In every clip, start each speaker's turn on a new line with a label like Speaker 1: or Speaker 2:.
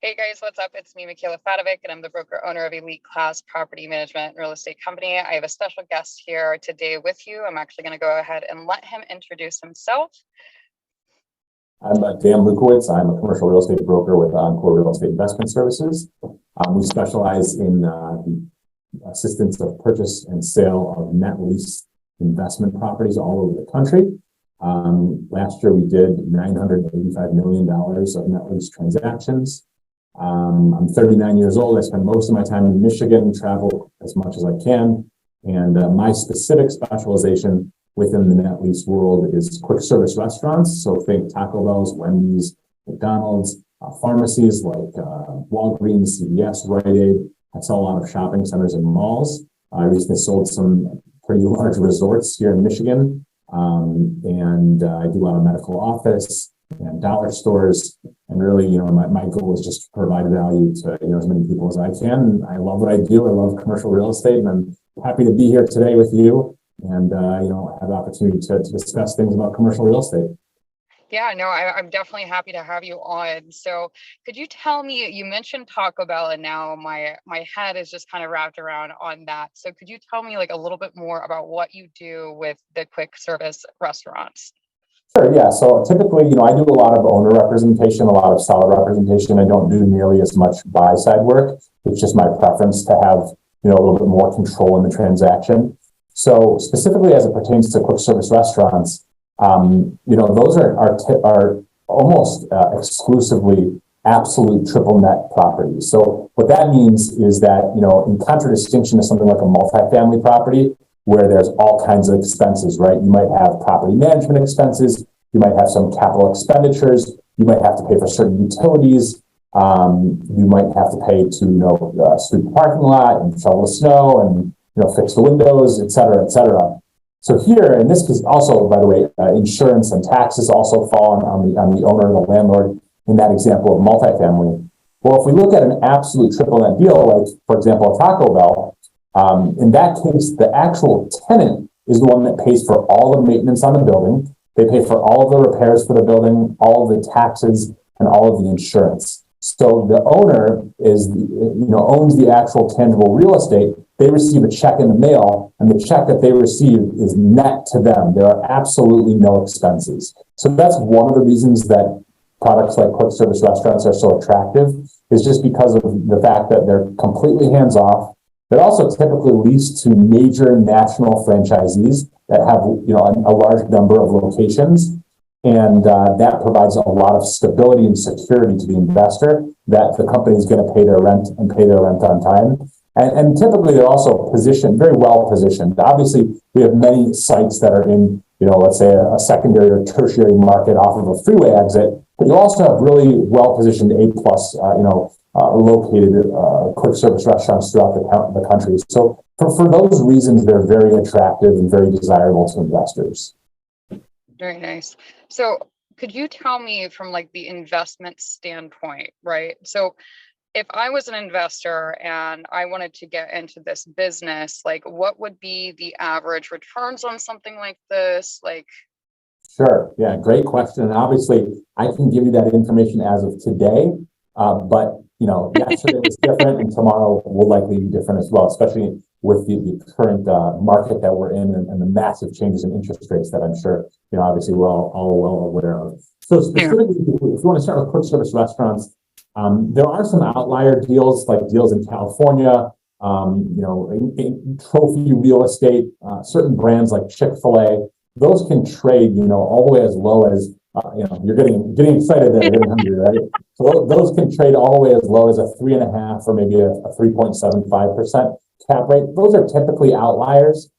Speaker 1: Hey guys, what's up? It's me, Mickayla Fatovic, and I'm the broker owner of Elite Class Property Management and Real Estate Company. I have a special guest here today with you. I'm actually going to go ahead and let him introduce himself.
Speaker 2: I'm dlewk. I'm a commercial real estate broker with Encore Real Estate Investment Services. We specialize in the assistance of purchase and sale of net lease investment properties all over the country. Last year, we did $985 million of net lease transactions. I'm 39 years old. I spend most of my time in Michigan, travel as much as I can. And my specific specialization within the net lease world is quick service restaurants. So think Taco Bell's, Wendy's, McDonald's, pharmacies like Walgreens, CVS, Rite Aid. I sell a lot of shopping centers and malls. I recently sold some pretty large resorts here in Michigan. And I do a lot of medical office and dollar stores. And really, my goal is just to provide value to, as many people as I can. I love what I do. I love commercial real estate, and I'm happy to be here today with you and, have the opportunity to discuss things about commercial real estate.
Speaker 1: Yeah, no, I'm definitely happy to have you on. So could you tell me, you mentioned Taco Bell, and now my head is just kind of wrapped around on that. So could you tell me like a little bit more about what you do with the quick service restaurants?
Speaker 2: Sure, yeah. So typically, I do a lot of owner representation, a lot of seller representation. I don't do nearly as much buy-side work. It's just my preference to have, a little bit more control in the transaction. So specifically as it pertains to quick service restaurants, those are almost exclusively absolute triple net properties. So what that means is that, in contradistinction to something like a multifamily property, where there's all kinds of expenses, right? You might have property management expenses. You might have some capital expenditures. You might have to pay for certain utilities. You might have to pay to, sweep the parking lot and shovel the snow and, fix the windows, et cetera, et cetera. So here, and this is also, by the way, insurance and taxes also fall on the owner and the landlord in that example of multifamily. Well, if we look at an absolute triple net deal, like, for example, a Taco Bell, in that case, the actual tenant is the one that pays for all the maintenance on the building. They pay for all of the repairs for the building, all of the taxes, and all of the insurance. So the owner owns the actual tangible real estate. They receive a check in the mail, and the check that they receive is net to them. There are absolutely no expenses. So that's one of the reasons that products like quick service restaurants are so attractive, is just because of the fact that they're completely hands-off. They're also typically leased to major national franchisees that have, a large number of locations. And that provides a lot of stability and security to the investor that the company is going to pay their rent and pay their rent on time. And typically they're also positioned, very well positioned. Obviously, we have many sites that are in, let's say a secondary or tertiary market off of a freeway exit, but you also have really well positioned A+, located quick service restaurants throughout the country. So for those reasons, they're very attractive and very desirable to investors.
Speaker 1: Very nice. So could you tell me from like the investment standpoint, right? So if I was an investor and I wanted to get into this business, like what would be the average returns on something like this?
Speaker 2: Sure. Yeah, great question. And obviously I can give you that information as of today, but yesterday was different and tomorrow will likely be different as well, especially with the current market that we're in and the massive changes in interest rates that I'm sure, obviously we're all well aware of. So specifically, if you want to start with quick service restaurants, there are some outlier deals, like deals in California, in trophy real estate, certain brands like Chick-fil-A, those can trade, all the way as low as, you're getting excited there, getting hungry, right? So those can trade all the way as low as a 3.5% or maybe a 3.75% cap rate. Those are typically outliers.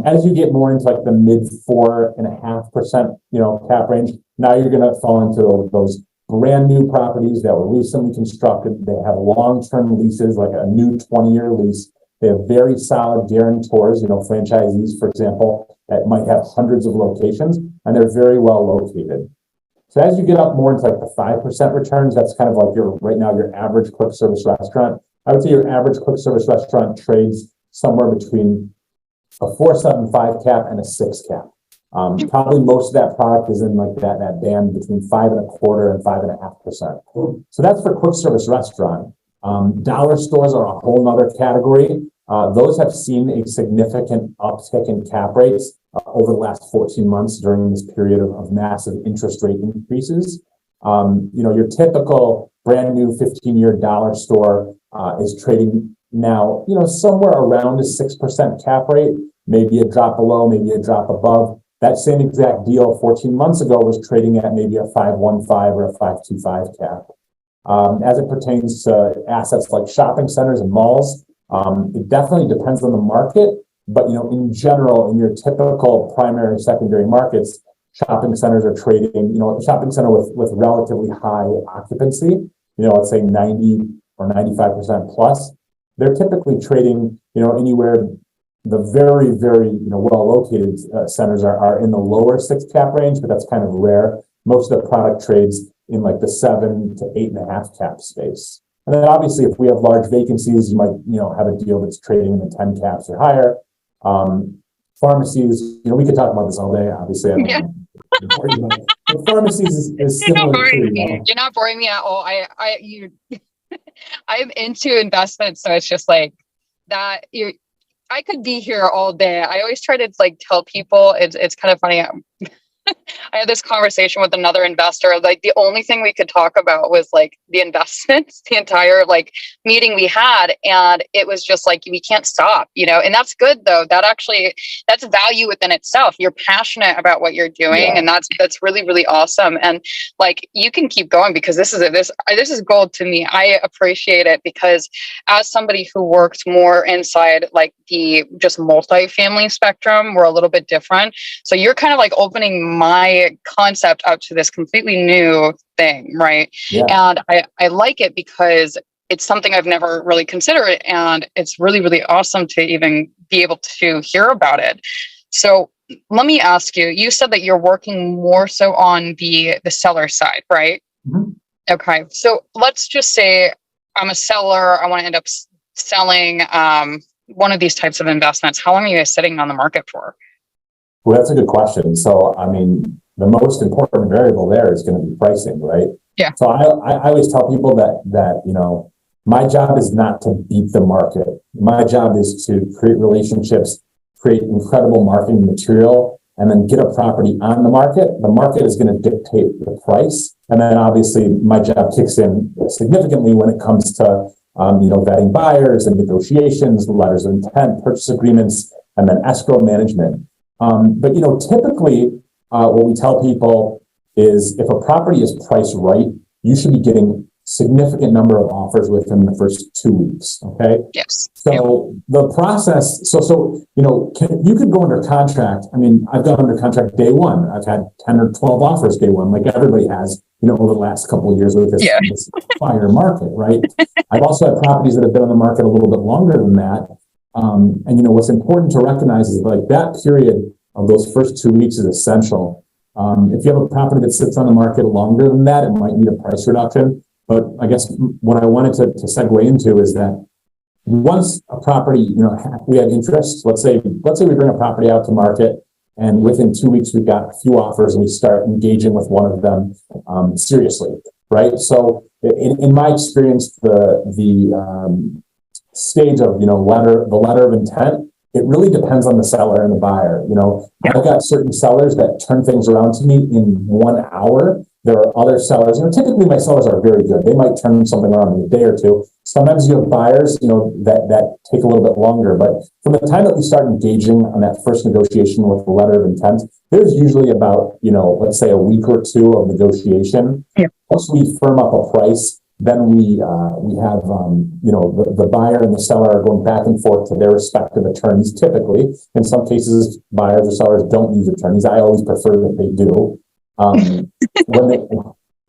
Speaker 2: As you get more into like the mid 4.5%, cap range, now you're going to fall into those brand new properties that were recently constructed. They have long-term leases, like a new 20-year lease. They have very solid guarantors, franchisees, for example, that might have hundreds of locations, and they're very well located. So as you get up more into like the 5% returns, that's kind of like right now your average quick service restaurant. I would say your average quick service restaurant trades somewhere between a 4.75 cap and a 6 cap. Probably most of that product is in like that band between 5.25% and 5.5%. So that's for quick service restaurant. Dollar stores are a whole nother category. Those have seen a significant uptick in cap rates over the last 14 months during this period of massive interest rate increases. Your typical brand new 15-year dollar store is trading now, somewhere around a 6% cap rate, maybe a drop below, maybe a drop above. That same exact deal 14 months ago was trading at maybe a 5.15 or a 5.25 cap. As it pertains to assets like shopping centers and malls, it definitely depends on the market. But, in general, in your typical primary and secondary markets, shopping centers are trading, a shopping center with relatively high occupancy, let's say 90 or 95% plus, they're typically trading, anywhere. The very, very, well-located centers are in the lower 6 cap range, but that's kind of rare. Most of the product trades in like the 7 to 8.5 cap space. And then obviously, if we have large vacancies, you might, have a deal that's trading in the 10 caps or higher. Pharmacies, we could talk about this all day. Obviously, I don't know. But pharmacies is similar to,
Speaker 1: You're not boring me at all. I'm into investments, so it's just like that. I could be here all day. I always try to tell people it's kind of funny. I had this conversation with another investor. Like the only thing we could talk about was like the investments, the entire meeting we had. And it was just like, we can't stop, and that's good though. That's value within itself. You're passionate about what you're doing. Yeah. And that's really, really awesome. And you can keep going because this is gold to me. I appreciate it because as somebody who worked more inside the just multifamily spectrum, we're a little bit different. So you're kind of opening my concept up to this completely new thing, right? Yeah. And I like it because it's something I've never really considered, and it's really, really awesome to even be able to hear about it. So let me ask you, you said that you're working more so on the seller side, right? Mm-hmm. Okay. So let's just say I'm a seller. I want to end up selling one of these types of investments. How long are you guys sitting on the market for?
Speaker 2: Well, that's a good question. So, the most important variable there is going to be pricing, right? Yeah. So I always tell people that my job is not to beat the market. My job is to create relationships, create incredible marketing material, and then get a property on the market. The market is going to dictate the price. And then obviously my job kicks in significantly when it comes to, vetting buyers and negotiations, letters of intent, purchase agreements, and then escrow management. But typically what we tell people is if a property is priced right, you should be getting significant number of offers within the first 2 weeks. Okay.
Speaker 1: Yes.
Speaker 2: So the process, you could go under contract. I've gone under contract day one. I've had 10 or 12 offers day one, like everybody has, over the last couple of years with this fire market, right? I've also had properties that have been on the market a little bit longer than that. And what's important to recognize is that period of those first 2 weeks is essential. If you have a property that sits on the market longer than that, it might need a price reduction. But I guess what I wanted to segue into is that once a property, we have interest, let's say we bring a property out to market and within 2 weeks, we've got a few offers and we start engaging with one of them seriously, right? So in my experience, the stage of, the letter of intent, it really depends on the seller and the buyer. I've got certain sellers that turn things around to me in 1 hour. There are other sellers, typically my sellers are very good. They might turn something around in a day or two. Sometimes you have buyers, that take a little bit longer. But from the time that we start engaging on that first negotiation with the letter of intent, there's usually about, let's say a week or two of negotiation. Yeah. Once we firm up a price, then we have, the buyer and the seller are going back and forth to their respective attorneys. Typically, in some cases, buyers or sellers don't use attorneys. I always prefer that they do.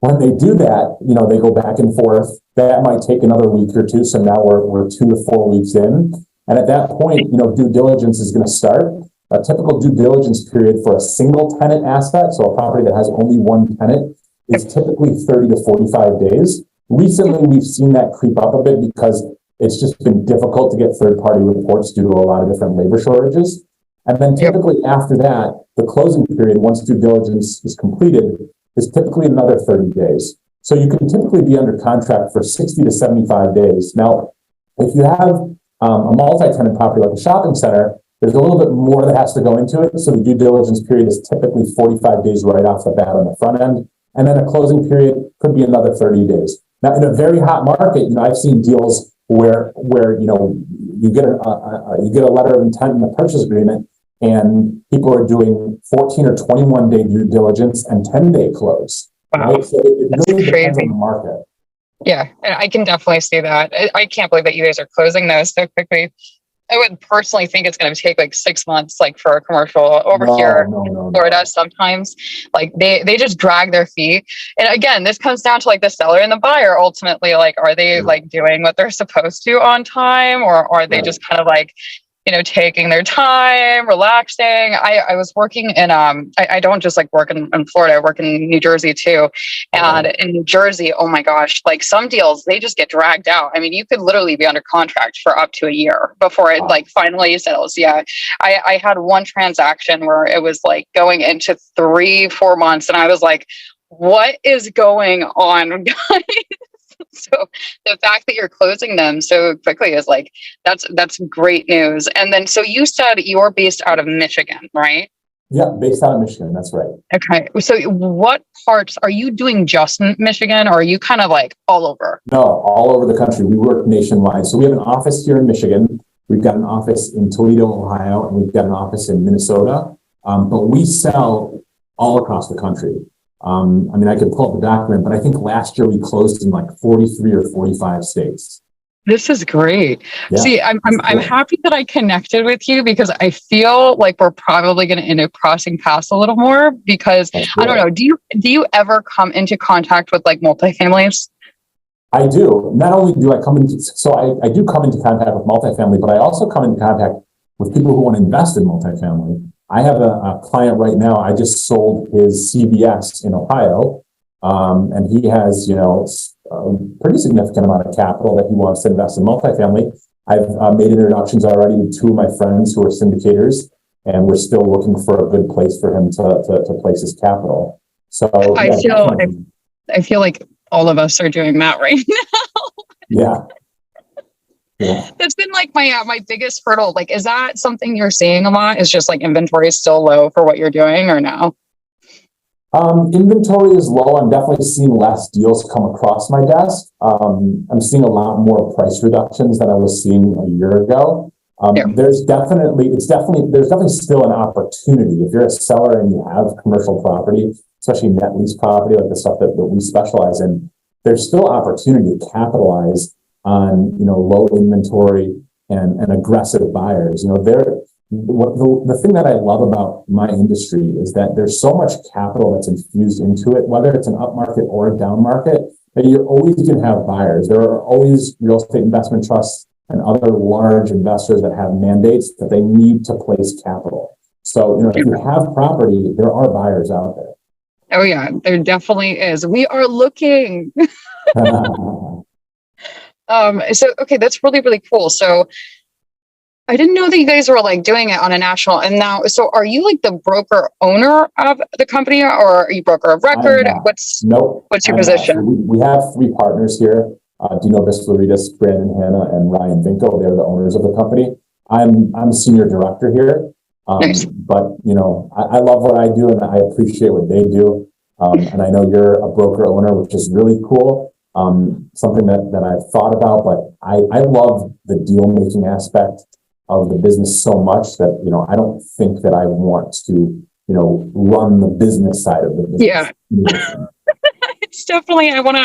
Speaker 2: When they do that, they go back and forth. That might take another week or two. So now we're 2 to 4 weeks in. And at that point, due diligence is going to start. A typical due diligence period for a single tenant asset, so a property that has only one tenant, is typically 30 to 45 days. Recently, we've seen that creep up a bit because it's just been difficult to get third-party reports due to a lot of different labor shortages. And then typically after that, the closing period, once due diligence is completed, is typically another 30 days. So you can typically be under contract for 60 to 75 days. Now, if you have a multi-tenant property like a shopping center, there's a little bit more that has to go into it. So the due diligence period is typically 45 days right off the bat on the front end. And then a closing period could be another 30 days. Now, in a very hot market, I've seen deals where you get a letter of intent in the purchase agreement, and people are doing 14 or 21 day due diligence and 10-day close.
Speaker 1: Wow.
Speaker 2: Right? So it really depends on the market.
Speaker 1: Yeah, and I can definitely see that. I can't believe that you guys are closing those so quickly. I would personally think it's going to take like 6 months, like for a commercial over here in Florida. Sometimes like they just drag their feet. And again, this comes down to like the seller and the buyer ultimately, like, are they like doing what they're supposed to on time, or are they just kind of like, taking their time, relaxing? I was working in, I don't just like work in Florida, I work in New Jersey too. And in New Jersey, oh my gosh, like some deals, they just get dragged out. I mean, you could literally be under contract for up to a year before it like finally settles. Yeah. I had one transaction where it was like going into 3-4 months, and I was like, what is going on, guys? So the fact that you're closing them so quickly is like, that's great news. And then, so you said you're based out of Michigan, right?
Speaker 2: Yeah, based out of Michigan. That's right.
Speaker 1: Okay. So what parts are you doing, just in Michigan, or are you kind of like all over?
Speaker 2: No, all over the country. We work nationwide. So we have an office here in Michigan. We've got an office in Toledo, Ohio, and we've got an office in Minnesota. But we sell all across the country. I could pull up the document, but I think last year we closed in like 43 or 45 states. This
Speaker 1: is great. Yeah, see, I'm happy that I connected with you, because I feel like we're probably going to end up crossing paths a little more, because I don't know, do you ever come into contact with like multifamilies?
Speaker 2: I do. Not only do I come into, I do come into contact with multifamily, but I also come into contact with people who want to invest in multifamily. I have a client right now. I just sold his CVS in Ohio, and he has, a pretty significant amount of capital that he wants to invest in multifamily. I've made introductions already to 2 of my friends who are syndicators, and we're still looking for a good place for him to place his capital. So I feel like all of us are doing that right now. Yeah. That's been like my biggest hurdle. Like, is that something you're seeing a lot? Is just like inventory is still low for what you're doing, or no? Inventory is low. I'm definitely seeing less deals come across my desk. I'm seeing a lot more price reductions than I was seeing a year ago. There's definitely still an opportunity. If you're a seller and you have commercial property, especially net lease property, like the stuff that we specialize in, there's still opportunity to capitalize on, low inventory and aggressive buyers. The thing that I love about my industry is that there's so much capital that's infused into it, whether it's an upmarket or a down market, that you're always going to have buyers. There are always real estate investment trusts and other large investors that have mandates that they need to place capital. So, if you have property, there are buyers out there. Oh yeah, there definitely is. We are looking. Okay, that's really, really cool. So I didn't know that you guys were like doing it on a national. And now, so are you like the broker owner of the company, or are you broker of record? What's your position? So we have 3 partners here. Dino Bisfloridas, Brandon Hanna, and Ryan Vinko. They're the owners of the company. I'm senior director here. Nice. But I love what I do, and I appreciate what they do. And I know you're a broker owner, which is really cool. Something that I've thought about, but I love the deal making aspect of the business so much that, I don't think that I want to, run the business side of the business. Yeah. It's definitely, I want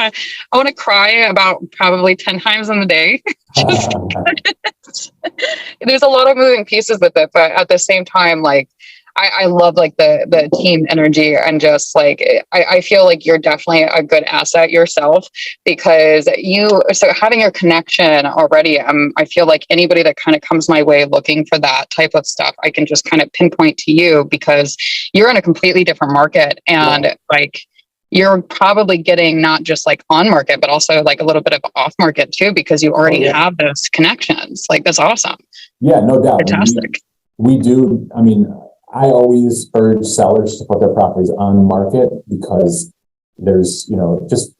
Speaker 2: to cry about probably 10 times in the day. There's a lot of moving pieces with it, but at the same time, like, I love like the team energy, and just like, I feel like you're definitely a good asset yourself, because so having your connection already, I feel like anybody that kind of comes my way looking for that type of stuff, I can just kind of pinpoint to you, because you're in a completely different market, and like, you're probably getting not just like on market, but also like a little bit of off market too, because you already have those connections. Like, that's awesome. Yeah, no doubt. Fantastic. We do. I mean, I always urge sellers to put their properties on the market because there's, just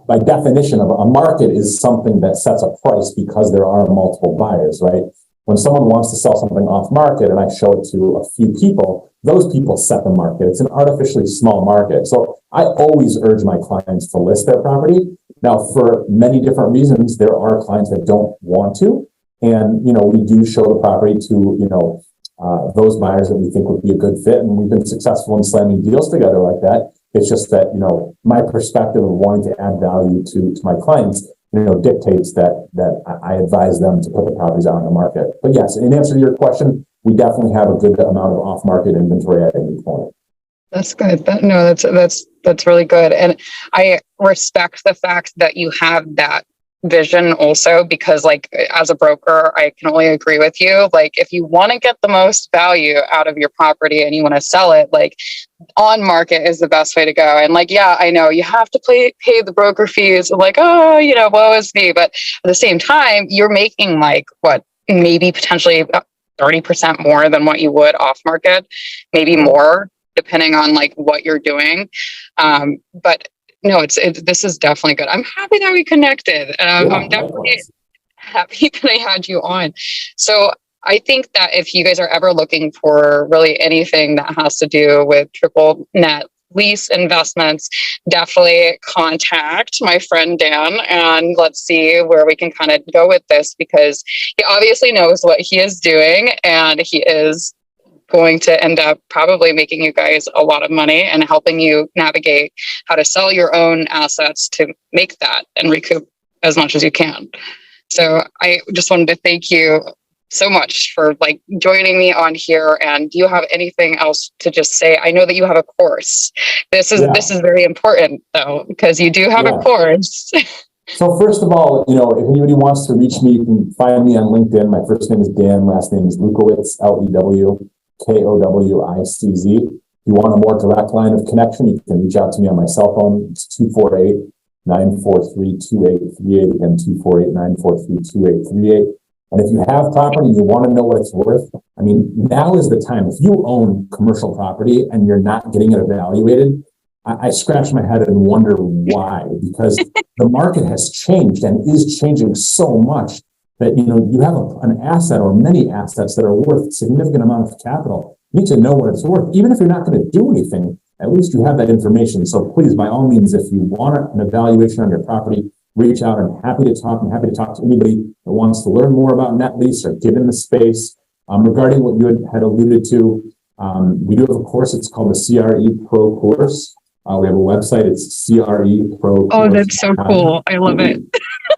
Speaker 2: by definition of a market is something that sets a price because there are multiple buyers, right? When someone wants to sell something off market and I show it to a few people, those people set the market. It's an artificially small market. So I always urge my clients to list their property. Now, for many different reasons, there are clients that don't want to. And, we do show the property to, those buyers that we think would be a good fit. And we've been successful in slamming deals together like that. It's just that, my perspective of wanting to add value to my clients, dictates that I advise them to put the properties out on the market. But yes, in answer to your question, we definitely have a good amount of off-market inventory at any point.
Speaker 1: That's good. That's really good. And I respect the fact that you have that vision also, because like as a broker, I can only agree with you. Like if you want to get the most value out of your property and you want to sell it, like on market is the best way to go. And like, yeah, I know you have to pay the broker fees, like, oh, woe is me. But at the same time, you're making like what, maybe potentially 30% more than what you would off market, maybe more, depending on like what you're doing. But no, this is definitely good. I'm happy that we connected. I'm definitely happy that I had you on. So I think that if you guys are ever looking for really anything that has to do with triple net lease investments, definitely contact my friend Dan and let's see where we can kind of go with this, because he obviously knows what he is doing and he is going to end up probably making you guys a lot of money and helping you navigate how to sell your own assets to make that and recoup as much as you can. So I just wanted to thank you so much for like joining me on here. And do you have anything else to just say? I know that you have a course. This is very important though, because you do have a course.
Speaker 2: So first of all, if anybody wants to reach me, you can find me on LinkedIn. My first name is Dan, last name is Lewkowicz, Lewkowicz. If you want a more direct line of connection, you can reach out to me on my cell phone. It's 248-943-2838. Again, 248-943-2838. And if you have property and you want to know what it's worth, I mean, now is the time. If you own commercial property and you're not getting it evaluated, I scratch my head and wonder why, because the market has changed and is changing so much that, you have an asset or many assets that are worth a significant amount of capital. You need to know what it's worth. Even if you're not going to do anything, at least you have that information. So please, by all means, if you want an evaluation on your property, reach out. I'm happy to talk. I'm happy to talk to anybody that wants to learn more about net lease or get in the space. Regarding what you had alluded to, we do have a course. It's called the CRE Pro course. We have a website. It's CRE Pro.
Speaker 1: Oh, that's so cool. I love it.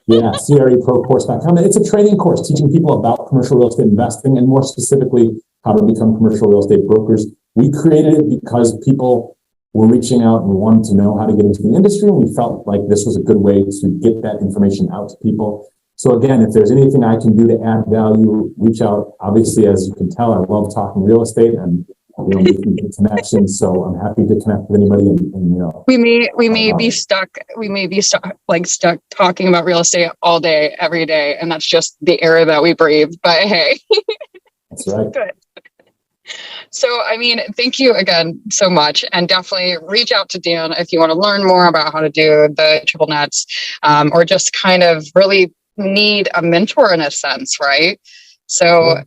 Speaker 2: Yeah, CREProcourse.com. And it's a training course teaching people about commercial real estate investing and more specifically, how to become commercial real estate brokers. We created it because people were reaching out and wanted to know how to get into the industry. And we felt like this was a good way to get that information out to people. So again, if there's anything I can do to add value, reach out. Obviously, as you can tell, I love talking real estate and making good connections. So I'm happy to connect with anybody. And
Speaker 1: we may be stuck talking about real estate all day, every day, and that's just the air that we breathe. But hey,
Speaker 2: that's right.
Speaker 1: Good. So, I mean, thank you again so much, and definitely reach out to Dan if you want to learn more about how to do the triple nets, or just kind of really need a mentor in a sense, right? So.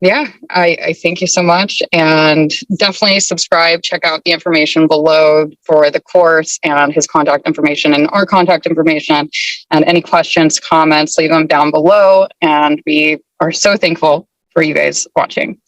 Speaker 1: Yeah, I thank you so much, and definitely subscribe, check out the information below for the course and his contact information and our contact information, and any questions, comments, leave them down below. And we are so thankful for you guys watching.